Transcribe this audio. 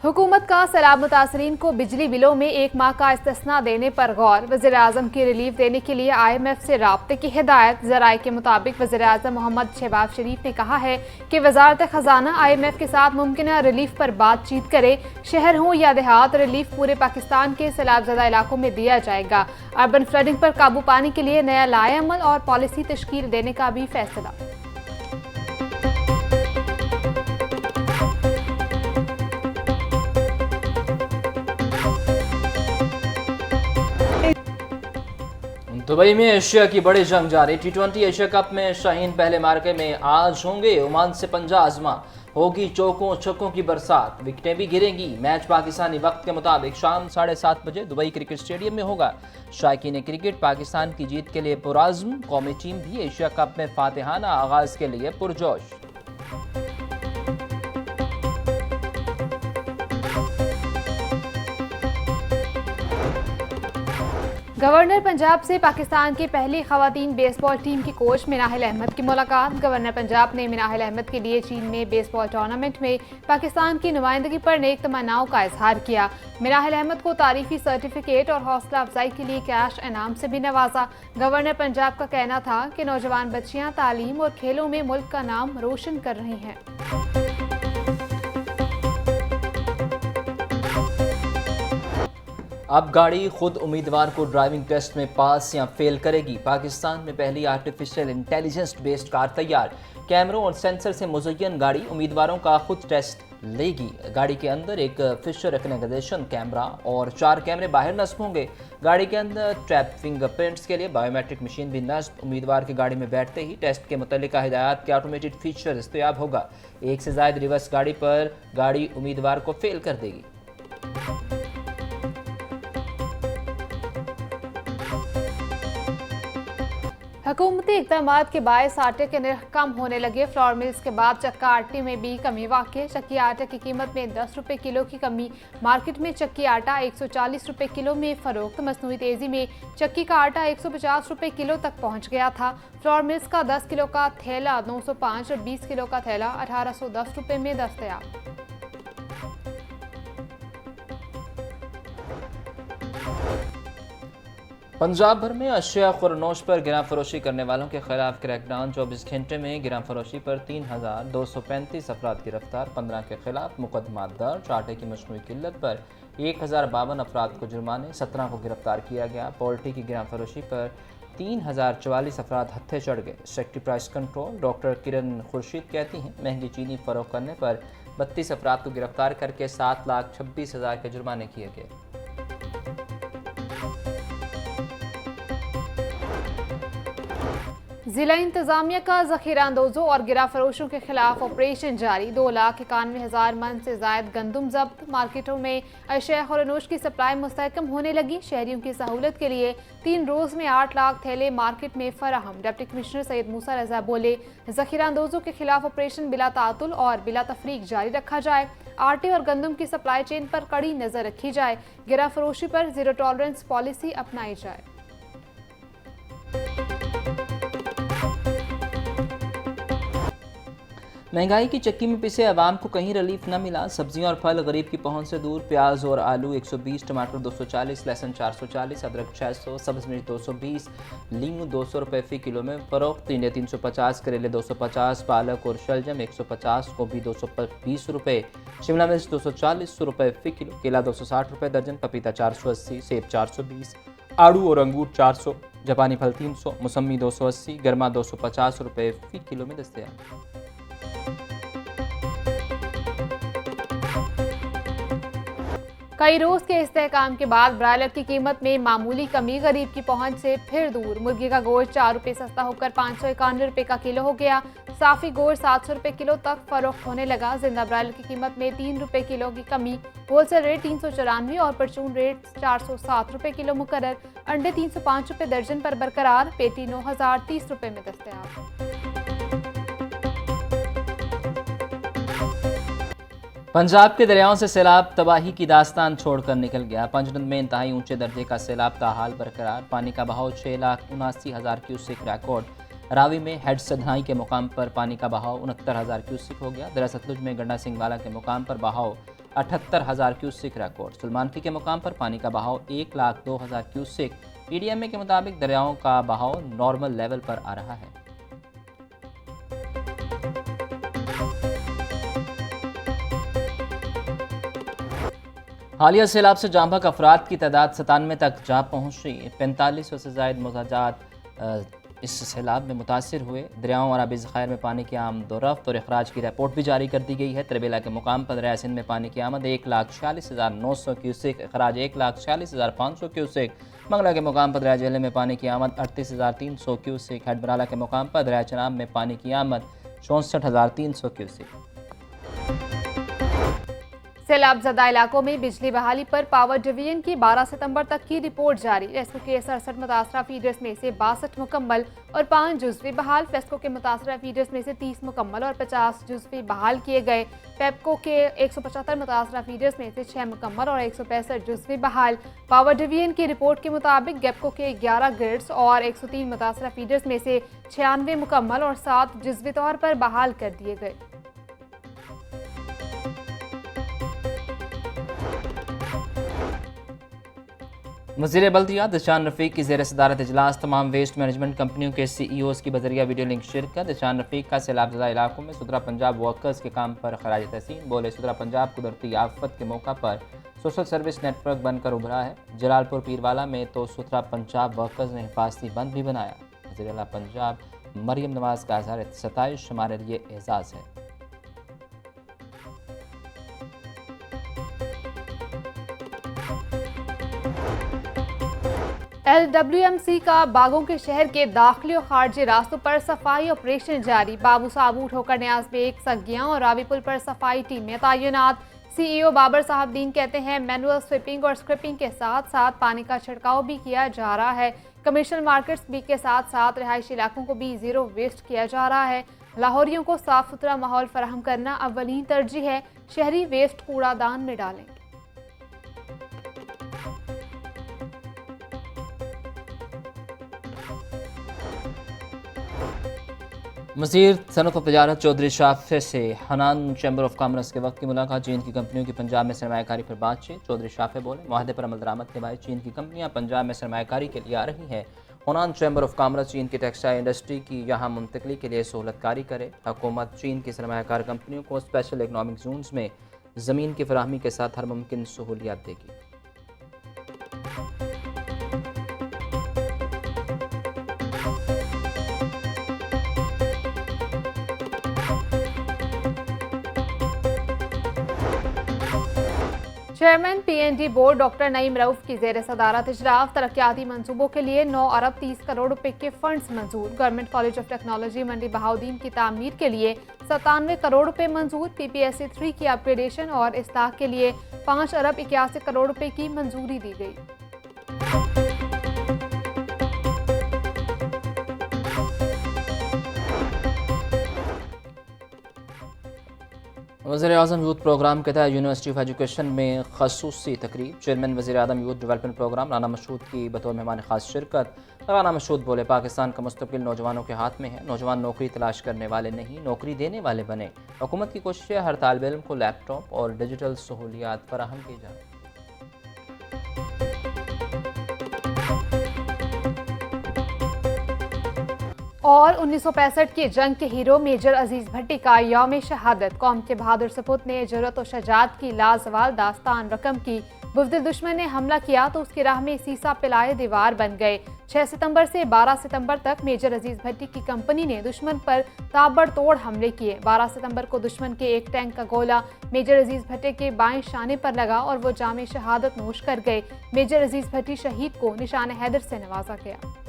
हुकूमत का सैलाब मुतासरीन को बिजली बिलों में 1 माह का इस्तिस्ना देने पर गौर। वज़ीर-ए-आज़म की रिलीफ देने के लिए IMF से राब्ते की हिदायत। ज़राए के मुताबिक वज़ीर-ए-आज़म मोहम्मद शहबाज शरीफ ने कहा है कि वज़ारत ख़जाना IMF के साथ मुमकिन रिलीफ पर बातचीत करे। शहर हो या देहात, रिलीफ पूरे पाकिस्तान के सैलाबज़दा इलाकों में दिया जाएगा। अर्बन फ्लडिंग पर काबू पाने के लिए नया लाएअमल और पॉलिसी तश्कील देने का भी फैसला। दुबई में एशिया की बड़ी जंग जारी। T20 एशिया कप में शाहीन पहले मार्के में आज होंगे ओमान से पंजा आजमा। होगी चौकों छक्कों की बरसात, विकेटें भी गिरेंगी। मैच पाकिस्तानी वक्त के मुताबिक शाम 7:30 बजे दुबई क्रिकेट स्टेडियम में होगा। शायकीन क्रिकेट पाकिस्तान की जीत के लिए पुरआज़्म। कौमी टीम भी एशिया कप में फातिहाना आगाज के लिए पुरजोश। गवर्नर पंजाब से पाकिस्तान की पहली खवातीन बेसबॉल टीम की कोच मिनाहिल अहमद की मुलाकात। गवर्नर पंजाब ने मिनाहिल अहमद के लिए चीन में बेसबॉल टूर्नामेंट में पाकिस्तान की नुमाइंदगी पर नेक तमन्नाओं का इजहार किया। मिनाहिल अहमद को तारीफी सर्टिफिकेट और हौसला अफजाई के लिए कैश इनाम से भी नवाजा। गवर्नर पंजाब का कहना था कि नौजवान बच्चियां तालीम और खेलों में मुल्क का नाम रोशन कर रही हैं। अब गाड़ी खुद उम्मीदवार को ड्राइविंग टेस्ट में पास या फेल करेगी। पाकिस्तान में पहली आर्टिफिशियल इंटेलिजेंस बेस्ड कार तैयार। कैमरों और सेंसर से मुज़य्यन गाड़ी उम्मीदवारों का खुद टेस्ट लेगी। गाड़ी के अंदर एक फिशर रिकग्निशन कैमरा और 4 कैमरे बाहर नस्ब होंगे। गाड़ी के अंदर ट्रैप फिंगरप्रिंट्स के लिए बायोमेट्रिक मशीन भी नस्ब। उम्मीदवार की गाड़ी में बैठते ही टेस्ट के मुतल्लिका हिदायत के ऑटोमेटेड फीचर दस्तयाब होगा। एक से ज़ायद रिवर्स गाड़ी पर गाड़ी उम्मीदवार को फेल कर देगी। हुकूमती इक़दामात के बायस आटे के निर्ख कम होने लगे। फ्लोर मिल्स के बाद चक्का आटे में भी कमी वाक़ई। चक्की आटे की कीमत में 10 रुपये किलो की कमी। मार्केट में चक्की आटा 140 रुपये किलो में फ़रोख्त। मसनूई तेज़ी में चक्की का आटा 150 रुपये किलो तक पहुँच गया था। फ्लोर मिल्स का 10 किलो का थैला 905 और 20 किलो का थैला 1810 रुपये में दस्तयाब। पंजाब भर में अशिया खुरनोश पर गिरां फरोशी करने वालों के खिलाफ क्रैकडाउन। 24 घंटे में गिरां फरोशी पर 3235 अफराद गिरफ्तार। 15 के खिलाफ मुकदमा दर्ज। आटे की मजमूई किल्लत पर 1052 अफराद को जुर्माने, 17 को गिरफ्तार किया गया। पोल्ट्री की गिरां फरोशी पर 3044 अफराद हत्थे चढ़ गए। सेक्रेटरी प्राइस कंट्रोल डॉक्टर किरण खुर्शीद कहती हैं महंगी चीनी फरोख्त करने पर 32 अफराद को गिरफ्तार करके 7,26,000 के जुर्माने किए गए। जिला इंतजामिया का जखीरा अंदोजों और गिरा फरोशों के खिलाफ ऑपरेशन जारी। 2,91,000 मन से जायद गंदम जब्त। मार्केटों में अशिया खुरनोश की सप्लाई मुस्तहकम होने लगी। शहरियों की सहूलत के लिए 3 रोज़ में 8 लाख थैले मार्केट में फराहम। डिप्टी कमिश्नर सैयद मूसा रजा बोले, जखीरा अंदोजों के खिलाफ ऑपरेशन बिला तातुल और बिला तफरीक जारी रखा जाए। आटे और गंदम की सप्लाई चेन पर कड़ी नजर रखी जाए। गिरा फरोशी पर जीरो टॉलरेंस पॉलिसी अपनाई जाए। महंगाई की चक्की में पिसे आवाम को कहीं रिलीफ न मिला। सब्जियां और फल गरीब की पहुंच से दूर। प्याज और आलू 120, टमाटर 240, लहसुन 440, अदरक 600, सब्ज मिर्च 220, लीमू 200 रुपये फ़ी किलो में फ़रोख्त। टिंडे 350, करेले 250, पालक और शलजम 150, गोभी 220 रुपये, शिमला मिर्च 240 रुपये फ़ी किलो, केला 260 रुपये दर्जन, पपीता 480, सेब 420, आड़ू और अंगूर 400, जापानी फल 300, मौसमी 280, गर्मा 250 रुपये फ़ी किलो में दस्तयाब। कई रोज के इस्तेहकाम के बाद ब्रायलर की कीमत में मामूली कमी। गरीब की पहुंच से फिर दूर। मुर्गी का गोश्त 4 रुपये सस्ता होकर 591 रुपये का किलो हो गया। साफी गोश्त 700 रुपये किलो तक फरोख्त होने लगा। जिंदा ब्रायलर की कीमत में 3 रुपये किलो की कमी। होलसेल रेट 394 और परचून रेट 407 रुपये किलो मुकर्रर। अंडे 305 रुपये दर्जन पर बरकरार। पेटी 9030 रुपये में दस्तयाब। पंजाब के दरियाओं से सैलाब तबाही की दास्तान छोड़कर निकल गया। पंजनद में इंतहाई ऊंचे दर्जे का सैलाब ताहाल बरकरार। पानी का बहाव 6,79,000 क्यूसेक रिकॉर्ड। रावी में हेड सधनाई के मुकाम पर पानी का बहाव 69,000 क्यूसेक हो गया। दरिया सतलुज में गंडा सिंह वाला के मुकाम पर बहाव 78,000 क्यूसेक रिकॉर्ड। सुलमानकी के मुकाम पर पानी का बहाव 1,02,000 क्यूसेक। पीडीएमए के मुताबिक दरियाओं का बहाव नॉर्मल लेवल पर आ रहा है। हालिया सैलाब से जाँ बहक अफराद की तादाद 97 तक जा पहुँची। 4500 से ज़ायद मुजाजात इस सैलाब में मुतासर हुए। दरियाओं और आबी ज़खायर में पानी की आमदोरफ्त और अखराज की रिपोर्ट भी जारी कर दी गई है। तरबेला के मुकाम पर दरिया सिंध में पानी की आमद 1,46,900 क्यूसेक, अखराज 1,46,500 क्यूसेक। मंगला के मुकाम पर दरिया जेले में पानी की आमद 38,300 क्यूसेक। हेडबराला के मुकाम पर दरिया चनाब में पानी की आमद 64,300 क्यूसेक। सैलाब ज़दा इलाकों में बिजली बहाली पर पावर डिवीजन की 12 सितंबर तक की रिपोर्ट जारी। रेस्को के 67 मुतासरा फीडर्स में से 62 मुकम्मल और 5 जुज़वी बहाल। फेस्को के मुतासरा फीडर्स में से 30 मुकम्मल और 50 जुज़वी बहाल किए गए। पेप्को के 175 मुतासरा फीडर्स में से 6 मुकम्मल और 165 जुज़वी बहाल। पावर डिवीजन की रिपोर्ट के मुताबिक गेप्को के 11 ग्रिड्स और 103 मुतासरा फीडर्स में से 96 मुकम्मल और 7 जुज़वी तौर पर बहाल कर दिए गए। वज़ीर बल्दिया दिशान रफ़ीक की ज़ेर सदारत इजलास। तमाम वेस्ट मैनेजमेंट कंपनियों के CEOs की बजरिया वीडियो लिंक शिरकत। दिशान रफ़ीक का सैलाब ज़दा इलाकों में सुधरा पंजाब वर्कर्स के काम पर खराज तहसीन। बोले सुधरा पंजाब कुदरती आफत के मौका पर सोशल सर्विस नेटवर्क बनकर उभरा है। जलालपुर पीरवाला में तो सुधरा पंजाब वर्कर्स ने हिफाजती बंद भी बनाया। वज़ीर आला पंजाब मरियम नवाज़ का इज़हार 27 हमारे लिए एजाज़ है। LWMC का बागों के शहर के दाखिली और खारजी रास्तों पर सफाई ऑपरेशन जारी। बाबू साबू ठोकर न्याज बेग सगियां और रावी पुल पर सफाई टीमें तैनात। CEO बाबर साहबदीन कहते हैं मैनुअल स्वीपिंग और स्क्रिपिंग के साथ साथ पानी का छिड़काव भी किया जा रहा है। कमर्शियल मार्केट्स भी के साथ साथ रिहायशी इलाकों को भी ज़ीरो वेस्ट किया जा रहा है। लाहौरियों को साफ सुथरा माहौल फराहम करना अव्वलीन तरजीह है। शहरी वेस्ट कूड़ादान में डालें। वज़ीर सनअत व तजारत चौधरी शाफे से हनान चैम्बर ऑफ कॉमर्स के वक्त की मुलाकात। चीन की कंपनियों की पंजाब में सरमायाकारी पर बातचीत। चौधरी शाफे बोले माहदे पर अमल दरामद के बाद चीन की कंपनियां पंजाब में सरमायाकारी के लिए आ रही हैं। हनान चैम्बर ऑफ कॉमर्स चीन की टेक्सटाइल इंडस्ट्री की यहाँ मुंतकली के लिए सहूलतकारी करे। हुकूमत चीन की सरमायाकार कंपनियों को स्पेशल इकनॉमिक जोन्स में ज़मीन की फराहमी के साथ हर मुमकिन सहूलियात देगी। Chairman PNG board doctor Naeem Rauf की ज़ेर सदारत इजलास। तरक्याती मनसूबों के लिए 9 अरब 30 करोड़ रुपए के फंड्स मंजूर। गवर्नमेंट कॉलेज ऑफ टेक्नोलॉजी मंडी बहाउद्दीन की तामीर के लिए 97 करोड़ रुपए मंजूर। PPSC 3 की अपग्रेडेशन और इस्लाह के लिए 5 अरब 81 करोड़ रुपए की मंजूरी दी गई। वज़ीर आज़म यूथ प्रोग्राम के तहत यूनिवर्सिटी ऑफ एजुकेशन में खसूसी तकरीब। चेयरमैन वज़ीर आज़म youth development program Rana Mashhood की बतौर मेहमान खास शिरकत। राना मशहूद बोले पाकिस्तान का मुस्तकबिल नौजवानों के हाथ में है। नौजवान नौकरी तलाश करने वाले नहीं, नौकरी देने वाले बने। हुकूमत की कोशिश है हर तालिब इल्म को लैपटॉप और डिजिटल सहूलियात फराहम की जाए। और 1965 की जंग के हीरो मेजर अजीज भट्टी का यौम शहादत। कौम के बहादुर सपूत ने जुर्रत और शजाअत की लाजवाल दास्तान रकम की। बुज़दिल दुश्मन ने हमला किया तो उसकी राह में सीसा पिलाए दीवार बन गए। 6 सितंबर से 12 सितंबर तक मेजर अजीज भट्टी की कंपनी ने दुश्मन पर ताबड़तोड़ हमले किए। 12 सितंबर को दुश्मन के एक टैंक का गोला मेजर अजीज भट्टी के बाएं शाने पर लगा और वो जाम शहादत नोश कर गए। मेजर अजीज भट्टी शहीद को निशान हैदर से नवाजा गया।